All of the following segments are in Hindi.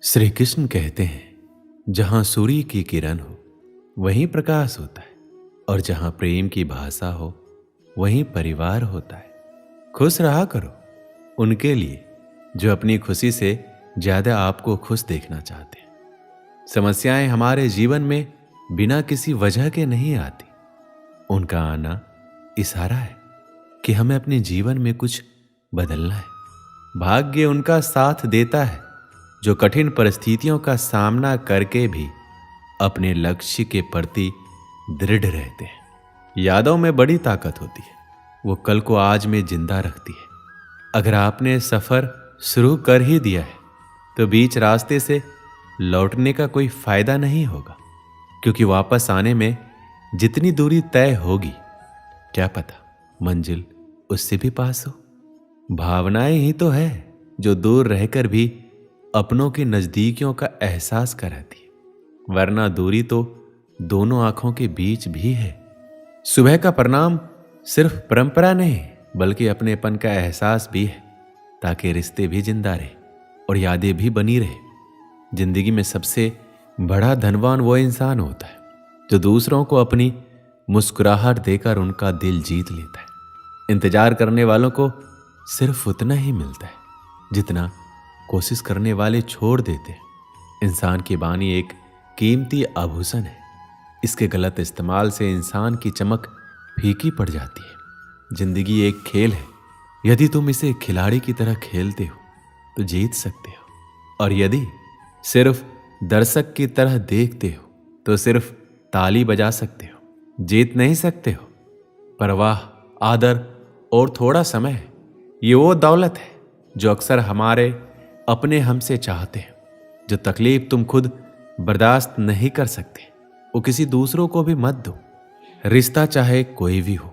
श्री कृष्ण कहते हैं, जहां सूर्य की किरण हो वहीं प्रकाश होता है, और जहां प्रेम की भाषा हो वहीं परिवार होता है। खुश रहा करो उनके लिए जो अपनी खुशी से ज्यादा आपको खुश देखना चाहते हैं। समस्याएं हमारे जीवन में बिना किसी वजह के नहीं आती। उनका आना इशारा है कि हमें अपने जीवन में कुछ बदलना है। भाग्य उनका साथ देता है जो कठिन परिस्थितियों का सामना करके भी अपने लक्ष्य के प्रति दृढ़ रहते हैं। यादों में बड़ी ताकत होती है, वो कल को आज में जिंदा रखती है। अगर आपने सफर शुरू कर ही दिया है तो बीच रास्ते से लौटने का कोई फायदा नहीं होगा, क्योंकि वापस आने में जितनी दूरी तय होगी क्या पता मंजिल उससे भी पास हो। भावनाएं ही तो है जो दूर रहकर भी अपनों की नजदीकियों का एहसास कराती है, वरना दूरी तो दोनों आंखों के बीच भी है। सुबह का प्रणाम सिर्फ परंपरा नहीं बल्कि अपनेपन का एहसास भी है, ताकि रिश्ते भी जिंदा रहे और यादें भी बनी रहे। जिंदगी में सबसे बड़ा धनवान वो इंसान होता है जो दूसरों को अपनी मुस्कुराहट देकर उनका दिल जीत लेता है। इंतजार करने वालों को सिर्फ उतना ही मिलता है जितना कोशिश करने वाले छोड़ देते हैं। इंसान की वाणी एक कीमती आभूषण है, इसके गलत इस्तेमाल से इंसान की चमक फीकी पड़ जाती है। जिंदगी एक खेल है, यदि तुम इसे खिलाड़ी की तरह खेलते हो तो जीत सकते हो, और यदि सिर्फ दर्शक की तरह देखते हो तो सिर्फ ताली बजा सकते हो, जीत नहीं सकते हो। परवाह, आदर और थोड़ा समय, ये वो दौलत है जो अक्सर हमारे अपने हमसे चाहते हैं। जो तकलीफ तुम खुद बर्दाश्त नहीं कर सकते वो किसी दूसरों को भी मत दो। रिश्ता चाहे कोई भी हो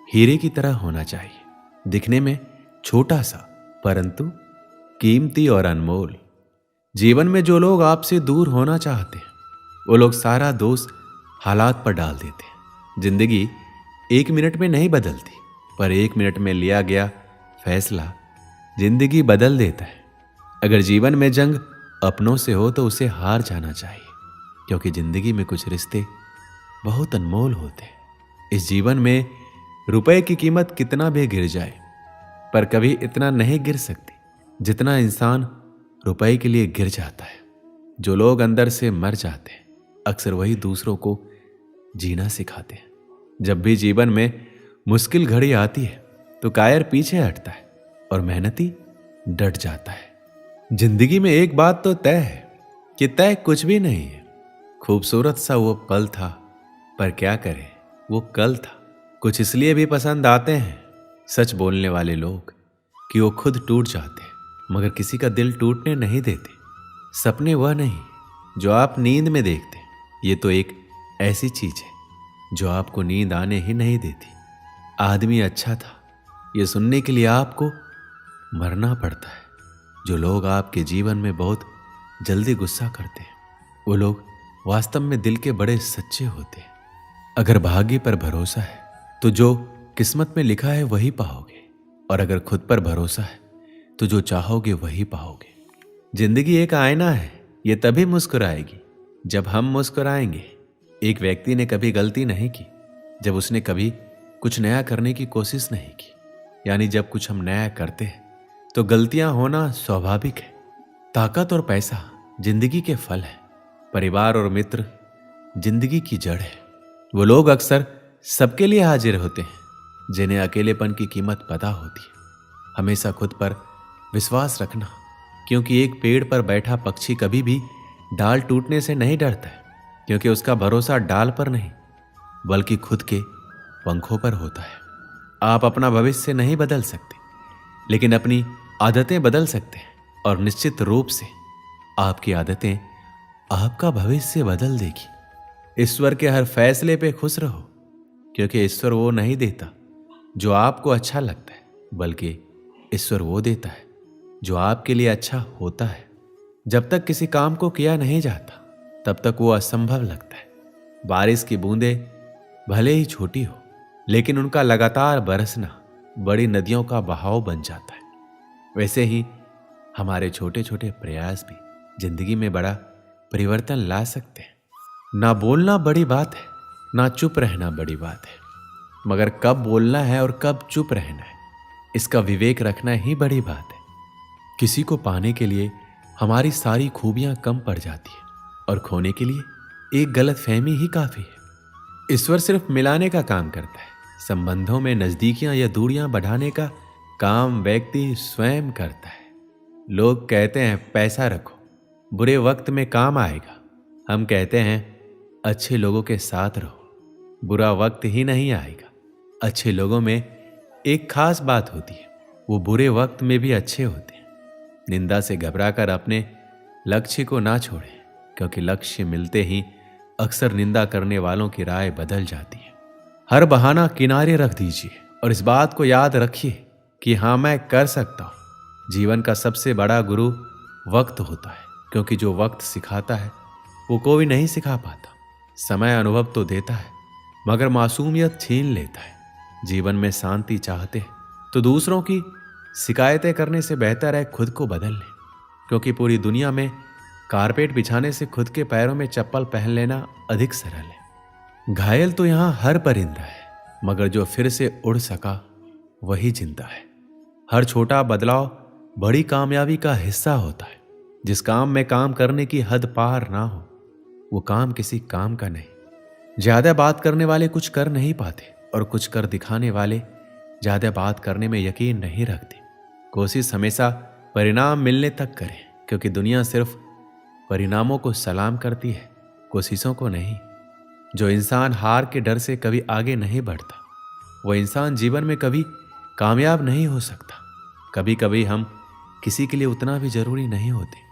हीरे की तरह होना चाहिए, दिखने में छोटा सा परंतु कीमती और अनमोल। जीवन में जो लोग आपसे दूर होना चाहते हैं वो लोग सारा दोष हालात पर डाल देते हैं। जिंदगी 1 मिनट में नहीं बदलती, पर 1 मिनट में लिया गया फैसला जिंदगी बदल देता है। अगर जीवन में जंग अपनों से हो तो उसे हार जाना चाहिए, क्योंकि जिंदगी में कुछ रिश्ते बहुत अनमोल होते हैं। इस जीवन में रुपए की कीमत कितना भी गिर जाए पर कभी इतना नहीं गिर सकती जितना इंसान रुपए के लिए गिर जाता है। जो लोग अंदर से मर जाते हैं अक्सर वही दूसरों को जीना सिखाते हैं। जब भी जीवन में मुश्किल घड़ी आती है तो कायर पीछे हटता है और मेहनती डट जाता है। जिंदगी में एक बात तो तय है कि तय कुछ भी नहीं है। खूबसूरत सा वो पल था, पर क्या करें वो कल था। कुछ इसलिए भी पसंद आते हैं सच बोलने वाले लोग कि वो खुद टूट जाते हैं मगर किसी का दिल टूटने नहीं देते। सपने वह नहीं जो आप नींद में देखते, ये तो एक ऐसी चीज है जो आपको नींद आने ही नहीं देती। आदमी अच्छा था ये सुनने के लिए आपको मरना पड़ता है। जो लोग आपके जीवन में बहुत जल्दी गुस्सा करते हैं वो लोग वास्तव में दिल के बड़े सच्चे होते हैं। अगर भाग्य पर भरोसा है तो जो किस्मत में लिखा है वही पाओगे, और अगर खुद पर भरोसा है तो जो चाहोगे वही पाओगे। जिंदगी एक आईना है, ये तभी मुस्कुराएगी जब हम मुस्कुराएंगे। एक व्यक्ति ने कभी गलती नहीं की जब उसने कभी कुछ नया करने की कोशिश नहीं की। यानी जब कुछ हम नया करते हैं तो गलतियां होना स्वाभाविक है। ताकत और पैसा जिंदगी के फल है, परिवार और मित्र जिंदगी की जड़ है। वो लोग अक्सर सबके लिए हाजिर होते हैं जिन्हें अकेलेपन की कीमत पता होती है। हमेशा खुद पर विश्वास रखना, क्योंकि एक पेड़ पर बैठा पक्षी कभी भी डाल टूटने से नहीं डरता है, क्योंकि उसका भरोसा डाल पर नहीं बल्कि खुद के पंखों पर होता है। आप अपना भविष्य नहीं बदल सकते लेकिन अपनी आदतें बदल सकते हैं, और निश्चित रूप से आपकी आदतें आपका भविष्य बदल देगी। ईश्वर के हर फैसले पे खुश रहो, क्योंकि ईश्वर वो नहीं देता जो आपको अच्छा लगता है बल्कि ईश्वर वो देता है जो आपके लिए अच्छा होता है। जब तक किसी काम को किया नहीं जाता तब तक वो असंभव लगता है। बारिश की बूंदें भले ही छोटी हो लेकिन उनका लगातार बरसना बड़ी नदियों का बहाव बन जाता है। वैसे ही हमारे छोटे छोटे प्रयास भी जिंदगी में बड़ा परिवर्तन ला सकते हैं। ना बोलना बड़ी बात है, ना चुप रहना बड़ी बात है, मगर कब बोलना है और कब चुप रहना है, इसका विवेक रखना ही बड़ी बात है। किसी को पाने के लिए हमारी सारी खूबियां कम पड़ जाती है और खोने के लिए एक गलत फहमी ही काफी है। ईश्वर सिर्फ मिलाने का काम करता है। संबंधों में नजदीकियां या दूरियां बढ़ाने का काम व्यक्ति स्वयं करता है। लोग कहते हैं पैसा रखो, बुरे वक्त में काम आएगा। हम कहते हैं अच्छे लोगों के साथ रहो, बुरा वक्त ही नहीं आएगा। अच्छे लोगों में एक खास बात होती है, वो बुरे वक्त में भी अच्छे होते हैं। निंदा से घबराकर अपने लक्ष्य को ना छोड़ें, क्योंकि लक्ष्य मिलते ही अक्सर निंदा करने वालों की राय बदल जाती है। हर बहाना किनारे रख दीजिए और इस बात को याद रखिए कि हाँ, मैं कर सकता हूं। जीवन का सबसे बड़ा गुरु वक्त होता है, क्योंकि जो वक्त सिखाता है वो कोई नहीं सिखा पाता। समय अनुभव तो देता है, मगर मासूमियत छीन लेता है। जीवन में शांति चाहते हैं तो दूसरों की शिकायतें करने से बेहतर है खुद को बदल लें, क्योंकि पूरी दुनिया में कारपेट बिछाने से खुद के पैरों में चप्पल पहन लेना अधिक सरल है। घायल तो यहां हर परिंदा है, मगर जो फिर से उड़ सका वही जिंदा है। हर छोटा बदलाव बड़ी कामयाबी का हिस्सा होता है। जिस काम में काम करने की हद पार ना हो, वो काम किसी काम का नहीं। ज्यादा बात करने वाले कुछ कर नहीं पाते और कुछ कर दिखाने वाले ज्यादा बात करने में यकीन नहीं रखते। कोशिश हमेशा परिणाम मिलने तक करें, क्योंकि दुनिया सिर्फ परिणामों को सलाम करती है, कोशिशों को नहीं। जो इंसान हार के डर से कभी आगे नहीं बढ़ता, वो इंसान जीवन में कभी कामयाब नहीं हो सकता। कभी कभी हम किसी के लिए उतना भी जरूरी नहीं होते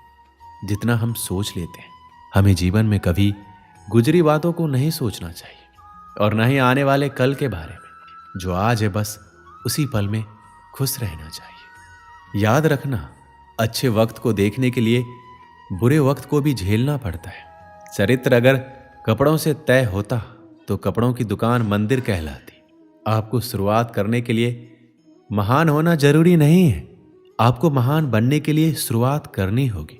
जितना हम सोच लेते हैं। हमें जीवन में कभी गुजरी बातों को नहीं सोचना चाहिए और न ही आने वाले कल के बारे में। जो आज है बस उसी पल में खुश रहना चाहिए। याद रखना, अच्छे वक्त को देखने के लिए बुरे वक्त को भी झेलना पड़ता है। चरित्र अगर कपड़ों से तय होता तो कपड़ों की दुकान मंदिर कहलाती। आपको शुरुआत करने के लिए महान होना जरूरी नहीं है, आपको महान बनने के लिए शुरुआत करनी होगी।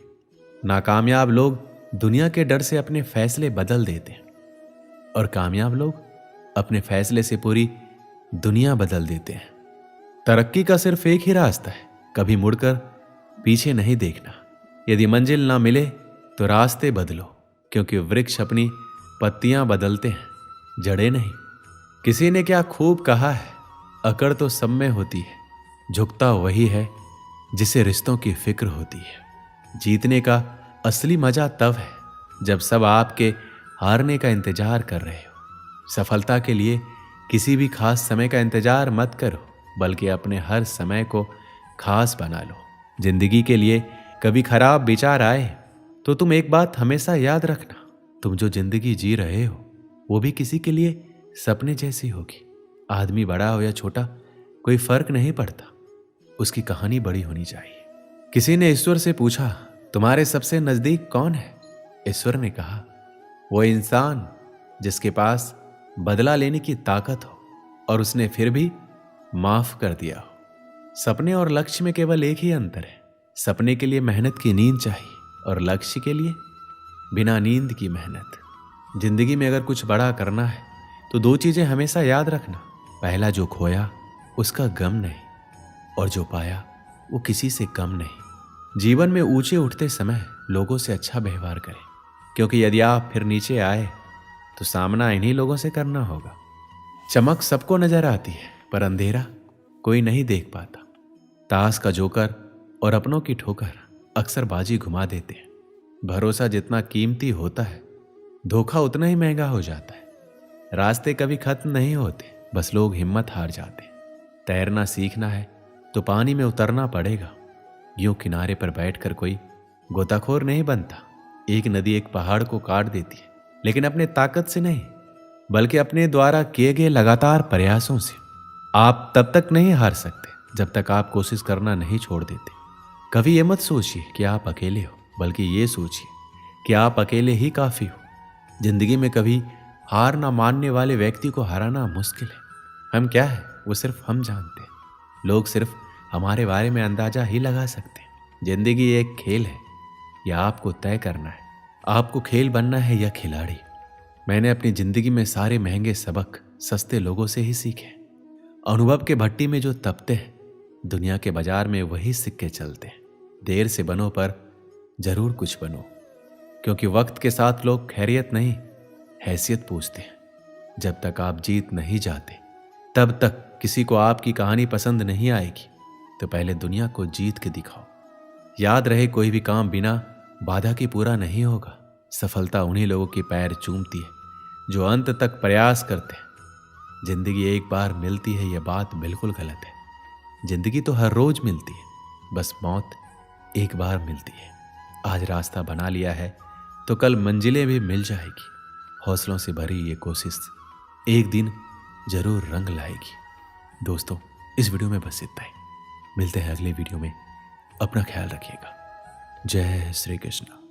नाकामयाब लोग दुनिया के डर से अपने फैसले बदल देते हैं और कामयाब लोग अपने फैसले से पूरी दुनिया बदल देते हैं। तरक्की का सिर्फ एक ही रास्ता है, कभी मुड़कर पीछे नहीं देखना। यदि मंजिल ना मिले तो रास्ते बदलो, क्योंकि वृक्ष अपनी पत्तियां बदलते हैं, जड़ें नहीं। किसी ने क्या खूब कहा है, अकड़ तो सब में होती है, झुकता वही है जिसे रिश्तों की फिक्र होती है। जीतने का असली मजा तब है जब सब आपके हारने का इंतजार कर रहे हो। सफलता के लिए किसी भी खास समय का इंतजार मत करो, बल्कि अपने हर समय को खास बना लो। जिंदगी के लिए कभी खराब विचार आए तो तुम एक बात हमेशा याद रखना, तुम जो जिंदगी जी रहे हो वो भी किसी के लिए सपने जैसी होगी। आदमी बड़ा हो या छोटा कोई फर्क नहीं पड़ता, उसकी कहानी बड़ी होनी चाहिए। किसी ने ईश्वर से पूछा, तुम्हारे सबसे नजदीक कौन है? ईश्वर ने कहा, वो इंसान जिसके पास बदला लेने की ताकत हो और उसने फिर भी माफ कर दिया हो। सपने और लक्ष्य में केवल एक ही अंतर है, सपने के लिए मेहनत की नींद चाहिए और लक्ष्य के लिए बिना नींद की मेहनत। जिंदगी में अगर कुछ बड़ा करना है तो दो चीजें हमेशा याद रखना, पहला जो खोया उसका गम नहीं, और जो पाया वो किसी से कम नहीं। जीवन में ऊंचे उठते समय लोगों से अच्छा व्यवहार करें, क्योंकि यदि आप फिर नीचे आए तो सामना इन्हीं लोगों से करना होगा। चमक सबको नजर आती है, पर अंधेरा कोई नहीं देख पाता। ताश का जोकर और अपनों की ठोकर अक्सर बाजी घुमा देते हैं। भरोसा जितना कीमती होता है, धोखा उतना ही महंगा हो जाता है। रास्ते कभी खत्म नहीं होते, बस लोग हिम्मत हार जाते। तैरना सीखना है तो पानी में उतरना पड़ेगा। यूं किनारे पर बैठकर कोई गोताखोर नहीं बनता। एक नदी एक पहाड़ को काट देती है, लेकिन अपने ताकत से नहीं, बल्कि अपने द्वारा किए गए लगातार प्रयासों से। आप तब तक नहीं हार सकते जब तक आप कोशिश करना नहीं छोड़ देते। कभी ये मत सोचिए कि आप अकेले हो, बल्कि ये सोचिए कि आप अकेले ही काफी हो। जिंदगी में कभी हार ना मानने वाले व्यक्ति को हराना मुश्किल है। हम क्या है वो सिर्फ हम जानते हैं, लोग सिर्फ हमारे बारे में अंदाजा ही लगा सकते हैं। जिंदगी एक खेल है, या आपको तय करना है, आपको खेल बनना है या खिलाड़ी। मैंने अपनी जिंदगी में सारे महंगे सबक सस्ते लोगों से ही सीखे। अनुभव के भट्टी में जो तपते हैं, दुनिया के बाजार में वही सिक्के चलते हैं। देर से बनो पर जरूर कुछ बनो, क्योंकि वक्त के साथ लोग खैरियत नहीं हैसियत पूछते हैं। जब तक आप जीत नहीं जाते, तब तक किसी को आपकी कहानी पसंद नहीं आएगी। तो पहले दुनिया को जीत के दिखाओ। याद रहे, कोई भी काम बिना बाधा की पूरा नहीं होगा। सफलता उन्हीं लोगों के पैर चूमती है जो अंत तक प्रयास करते हैं। जिंदगी एक बार मिलती है, यह बात बिल्कुल गलत है। जिंदगी तो हर रोज मिलती है, बस मौत एक बार मिलती है। आज रास्ता बना लिया है तो कल मंजिलें भी मिल जाएगी। हौसलों से भरी ये कोशिश एक दिन जरूर रंग लाएगी। दोस्तों, इस वीडियो में बस इतना ही। मिलते हैं अगले वीडियो में। अपना ख्याल रखिएगा। जय श्री कृष्ण।